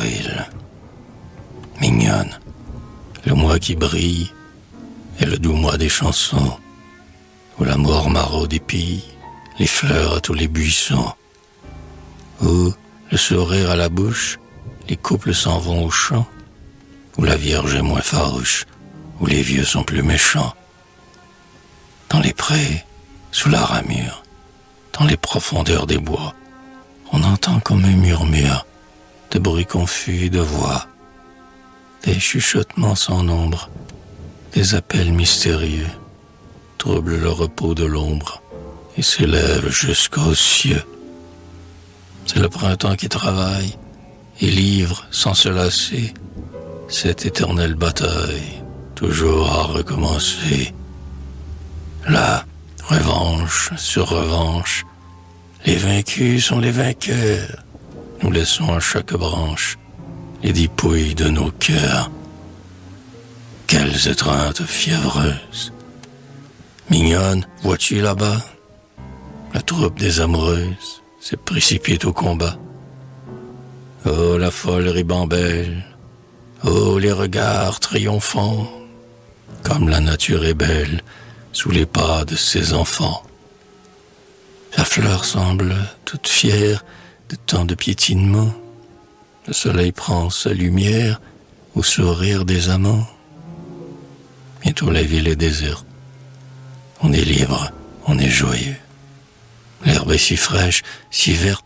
avril. Mignonne, le mois qui brille est le doux mois des chansons, où l'amour maraude épille les fleurs à tous les buissons, où, le sourire à la bouche, les couples s'en vont au champ, où la Vierge est moins farouche, où les vieux sont plus méchants. Dans les prés, sous la ramure, dans les profondeurs des bois, on entend comme un murmure de bruits confus et de voix, des chuchotements sans nombre, des appels mystérieux, troublent le repos de l'ombre et s'élèvent jusqu'aux cieux. C'est le printemps qui travaille et livre sans se lasser cette éternelle bataille, toujours à recommencer. Là, revanche sur revanche, les vaincus sont les vainqueurs. Nous laissons à chaque branche les dépouilles de nos cœurs. Quelles étreintes fiévreuses! Mignonne, vois-tu là-bas? La troupe des amoureuses se précipite au combat. Oh, la folle ribambelle! Oh, les regards triomphants! Comme la nature est belle sous les pas de ses enfants. La fleur semble toute fière de tant de piétinement. Le soleil prend sa lumière au sourire des amants. Bientôt la ville est déserte. On est libre, on est joyeux. L'herbe est si fraîche, si verte,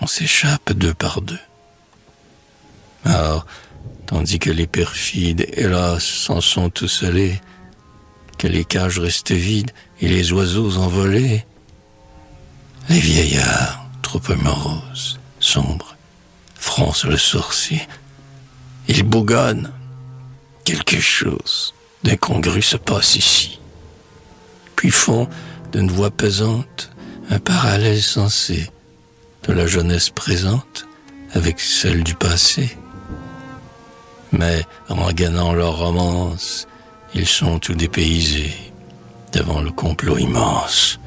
on s'échappe deux par deux. Alors, tandis que les perfides, hélas, s'en sont tous allés, que les cages restent vides et les oiseaux envolés, les vieillards, trop moroses, sombres, froncent le sourcil. Ils bougonnent. Quelque chose d'incongru se passe ici. Puis font d'une voix pesante un parallèle sensé de la jeunesse présente avec celle du passé. Mais rengainant leur romance, ils sont tout dépaysés devant le complot immense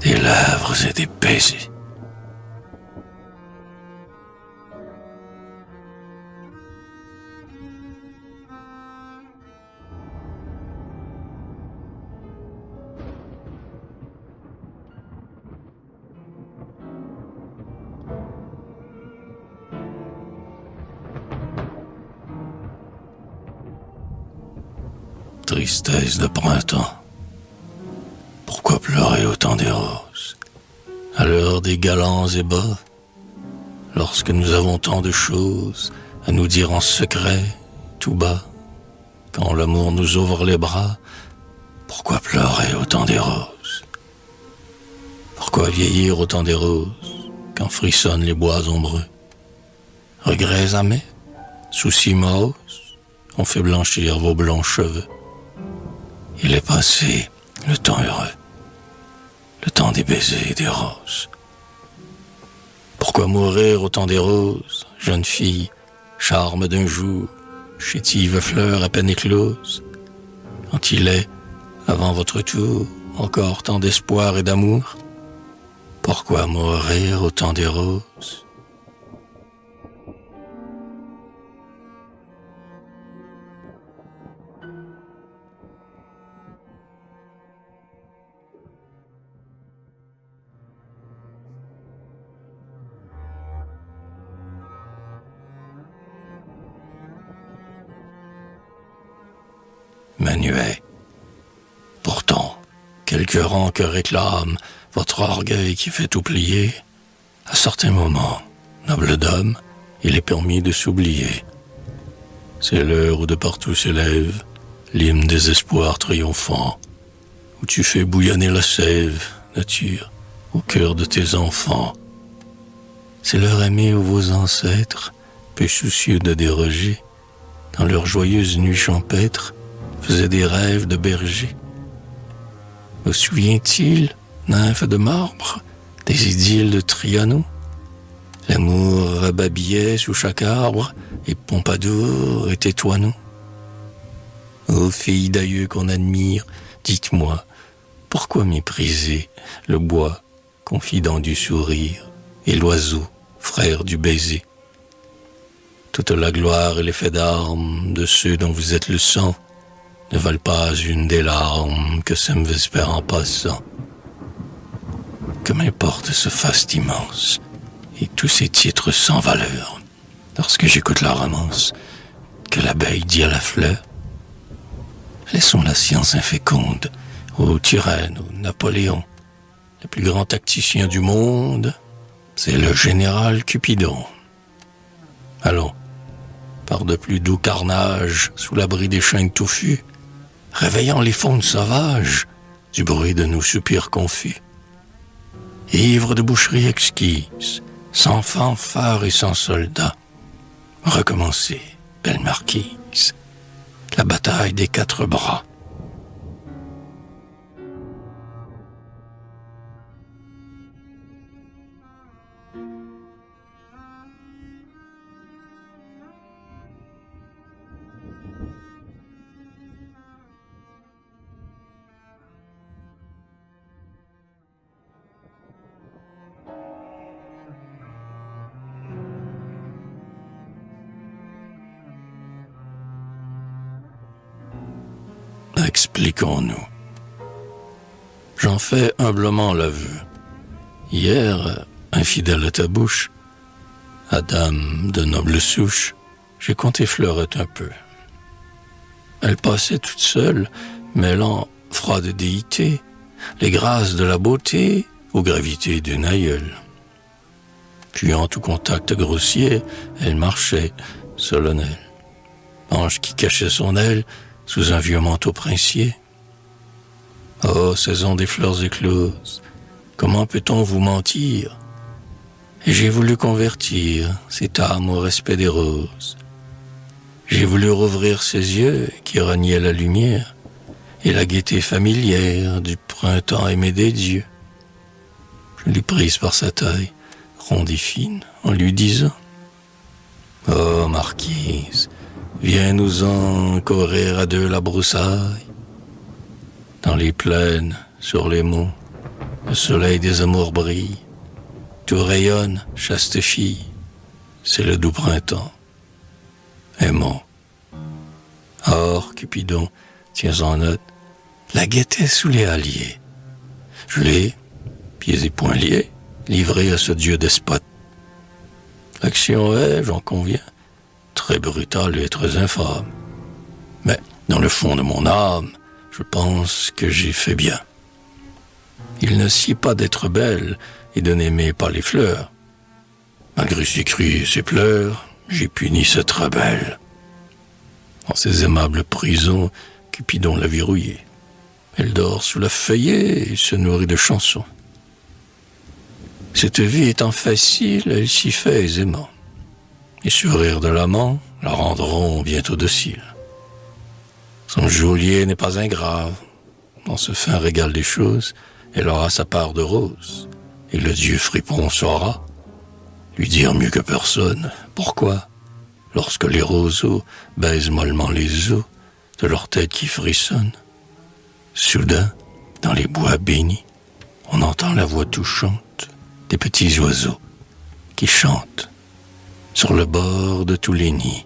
des lèvres et des baisers. Tristesse de printemps. Pourquoi pleurer autant des roses à l'heure des galants ébats, lorsque nous avons tant de choses à nous dire en secret, tout bas, quand l'amour nous ouvre les bras? Pourquoi pleurer autant des roses? Pourquoi vieillir autant des roses quand frissonnent les bois ombreux? Regrets amers, soucis moroses ont fait blanchir vos blancs cheveux. Il est passé le temps heureux, le temps des baisers et des roses. Pourquoi mourir au temps des roses, jeune fille, charme d'un jour, chétive fleur à peine éclose, quand il est, avant votre tour, encore tant d'espoir et d'amour? Pourquoi mourir au temps des roses? Menuet. Pourtant, quelque rang que réclame votre orgueil qui fait oublier, à certains moments, noble dame, il est permis de s'oublier. C'est l'heure où de partout s'élève l'hymne des espoirs triomphants, où tu fais bouillonner la sève, nature, au cœur de tes enfants. C'est l'heure aimée où vos ancêtres, peu soucieux de déroger, dans leurs joyeuses nuits champêtres, faisaient des rêves de berger. Vous souvient-il, nymphes de marbre, des idylles de Trianon? L'amour babillait sous chaque arbre, et Pompadour était Toinon. Ô filles d'aïeux qu'on admire, dites-moi, pourquoi mépriser le bois, confident du sourire, et l'oiseau, frère du baiser? Toute la gloire et l'effet d'armes de ceux dont vous êtes le sang ne valent pas une des larmes que sème Vesper en passant. Que m'importe ce faste immense et tous ces titres sans valeur lorsque j'écoute la romance que l'abeille dit à la fleur. Laissons la science inféconde au Turenne, au Napoléon. Le plus grand tacticien du monde, c'est le général Cupidon. Allons, par de plus doux carnages, sous l'abri des chaînes touffues, réveillant les faunes sauvages du bruit de nos soupirs confus. Ivre de boucherie exquise, sans fanfare et sans soldats, recommencez, belle marquise, la bataille des 4 bras. Expliquons-nous. J'en fais humblement l'aveu. Hier, infidèle à ta bouche, à dame de noble souche, j'ai compté Fleurette un peu. Elle passait toute seule, mêlant froide déité, les grâces de la beauté aux gravités d'une aïeule. Puis en tout contact grossier, elle marchait, solennelle. Ange qui cachait son aile sous un vieux manteau princier. Oh, saison des fleurs écloses, comment peut-on vous mentir? Et j'ai voulu convertir cette âme au respect des roses. J'ai voulu rouvrir ses yeux qui reniaient la lumière et la gaieté familière du printemps aimé des dieux. Je l'ai prise par sa taille, ronde et fine, en lui disant: oh, marquise, viens-nous-en courir à deux la broussaille. Dans les plaines, sur les monts, le soleil des amours brille. Tout rayonne, chaste fille, c'est le doux printemps. Aimons. Or, Cupidon, tiens en note, la guettait sous les halliers. Je l'ai, pieds et poings liés, livré à ce dieu despote. L'action est, j'en conviens, très brutale et très infâme. Mais, dans le fond de mon âme, je pense que j'ai fait bien. Il ne sied pas d'être belle et de n'aimer pas les fleurs. Malgré ses cris et ses pleurs, j'ai puni cette rebelle. En ses aimables prisons, Cupidon l'a verrouillée. Elle dort sous la feuillée et se nourrit de chansons. Cette vie étant facile, elle s'y fait aisément. Les sourires de l'amant la rendront bientôt docile. Son geôlier n'est pas ingrat. Dans ce fin régal des choses, elle aura sa part de rose. Et le dieu fripon saura lui dire mieux que personne pourquoi, lorsque les roseaux baisent mollement les os de leur tête qui frissonne, soudain, dans les bois bénis, on entend la voix touchante des petits oiseaux qui chantent sur le bord de tous les nids.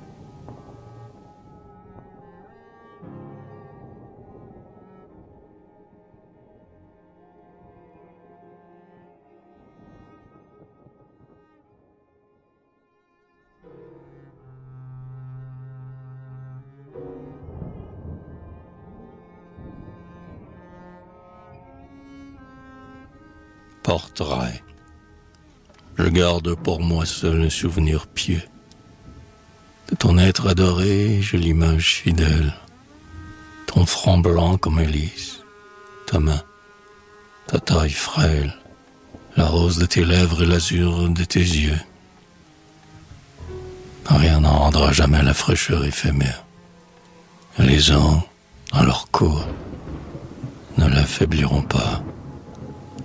Portrait. Je garde pour moi seul un souvenir pieux. De ton être adoré, j'ai l'image fidèle. Ton front blanc comme un lys, ta main, ta taille frêle, la rose de tes lèvres et l'azur de tes yeux. Rien n'en rendra jamais la fraîcheur éphémère. Et les ans, dans leur cours, ne l'affaibliront pas.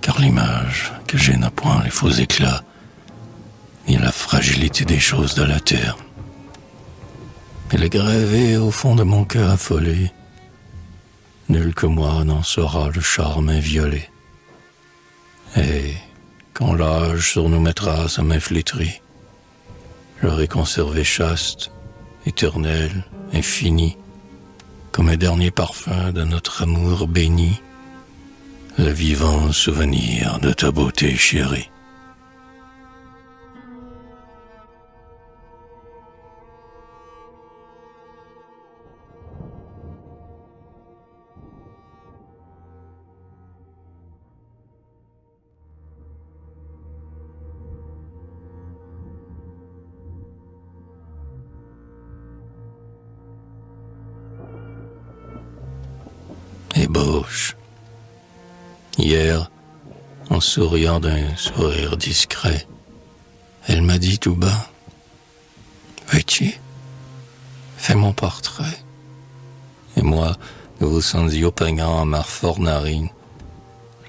Car l'image que j'ai n'a point les faux éclats, ni la fragilité des choses de la terre. Elle est gravée au fond de mon cœur affolé. Nul que moi n'en saura le charme inviolé. Et quand l'âge sur nous mettra sa main flétrie, j'aurais conservé chaste, éternel, infini, comme un dernier parfum de notre amour béni, le vivant souvenir de ta beauté chérie. Ébauche. Hier, en souriant d'un sourire discret, elle m'a dit tout bas, « Veux-tu? Fais mon portrait. » Et moi, nouveau sandio peignant ma forte narine,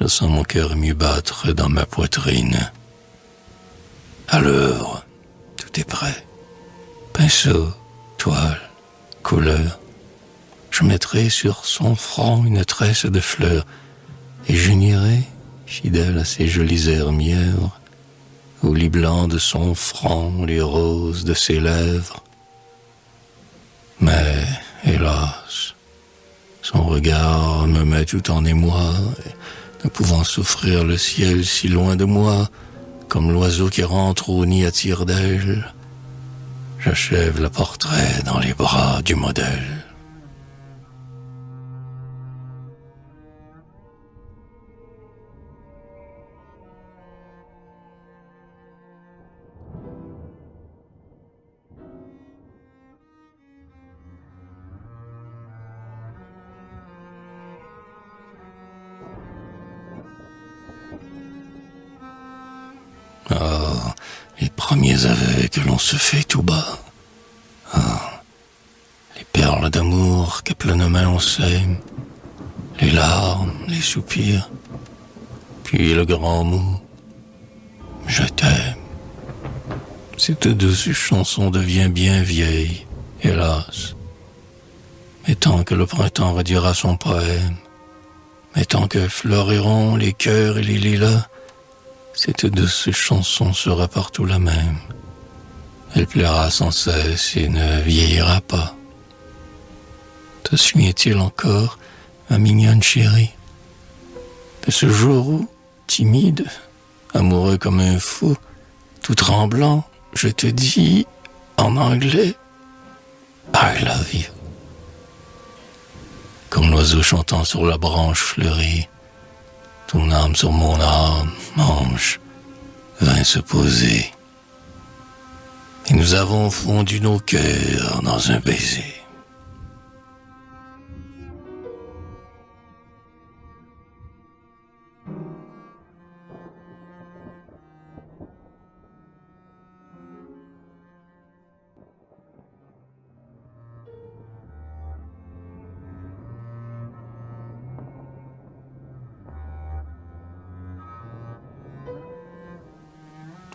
je sens mon cœur ému battre dans ma poitrine. À l'œuvre, tout est prêt. Pinceau, toile, couleur. Je mettrai sur son front une tresse de fleurs et j'unirai, fidèle à ses jolis airs mièvres, au lit blanc de son front, les roses de ses lèvres. Mais, hélas, son regard me met tout en émoi, ne pouvant souffrir le ciel si loin de moi, comme l'oiseau qui rentre au nid à tire-d'aile. J'achève le portrait dans les bras du modèle. Ah, les premiers aveux que l'on se fait tout bas. Ah, les perles d'amour qu'à pleine main on sème, les larmes, les soupirs, puis le grand mot « Je t'aime ». Cette douce chanson devient bien vieille, hélas. Mais tant que le printemps redira son poème, mais tant que fleuriront les cœurs et les lilas, cette douce chanson sera partout la même. Elle plaira sans cesse et ne vieillira pas. Te souviens-t-il encore, ma mignonne chérie, de ce jour où, timide, amoureux comme un fou, tout tremblant, je te dis, en anglais, I love you. Comme l'oiseau chantant sur la branche fleurie, ton âme sur mon âme, ange, vint se poser. Et nous avons fondu nos cœurs dans un baiser.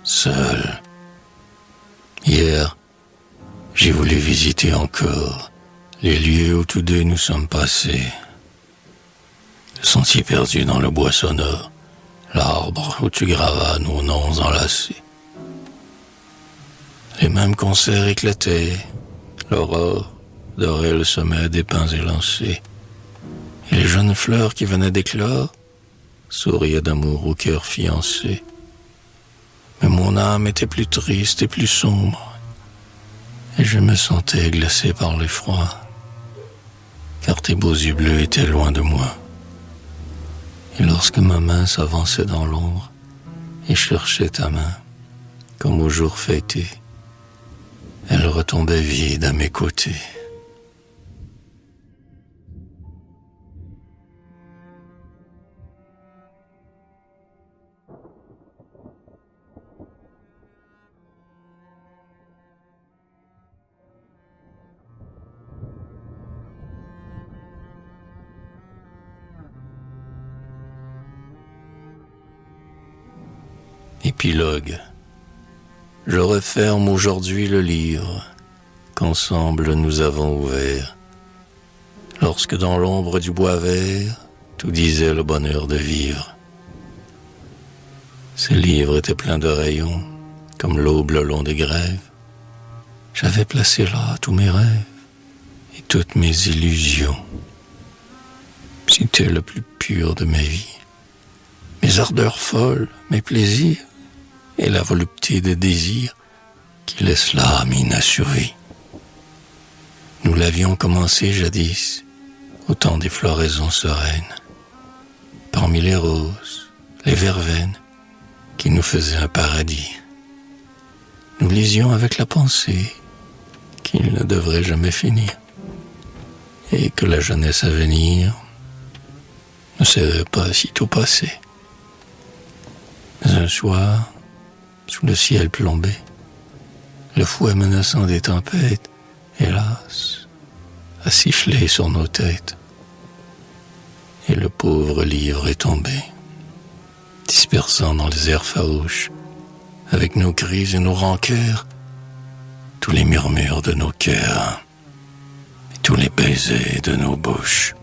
Seul. Hier, j'ai voulu visiter encore les lieux où tous deux nous sommes passés. Le sentier perdu dans le bois sonore, l'arbre où tu gravas nos noms enlacés. Les mêmes concerts éclataient, l'aurore dorait le sommet des pins élancés, et les jeunes fleurs qui venaient d'éclore souriaient d'amour au cœur fiancé. Mais mon âme était plus triste et plus sombre, et je me sentais glacé par l'effroi, car tes beaux yeux bleus étaient loin de moi. Et lorsque ma main s'avançait dans l'ombre et cherchait ta main, comme au jour fêté, elle retombait vide à mes côtés. Épilogue. Je referme aujourd'hui le livre qu'ensemble nous avons ouvert, lorsque dans l'ombre du bois vert, tout disait le bonheur de vivre. Ce livre était plein de rayons, comme l'aube le long des grèves, j'avais placé là tous mes rêves et toutes mes illusions. C'était le plus pur de ma vie, mes ardeurs folles, mes plaisirs et la volupté des désirs qui laissent l'âme inassurée. Nous l'avions commencé jadis, au temps des floraisons sereines, parmi les roses, les verveines, qui nous faisaient un paradis. Nous lisions avec la pensée qu'il ne devrait jamais finir, et que la jeunesse à venir ne serait pas sitôt passée. Mais un soir, sous le ciel plombé, le fouet menaçant des tempêtes, hélas, a sifflé sur nos têtes, et le pauvre livre est tombé, dispersant dans les airs farouches, avec nos cris et nos rancœurs, tous les murmures de nos cœurs, et tous les baisers de nos bouches.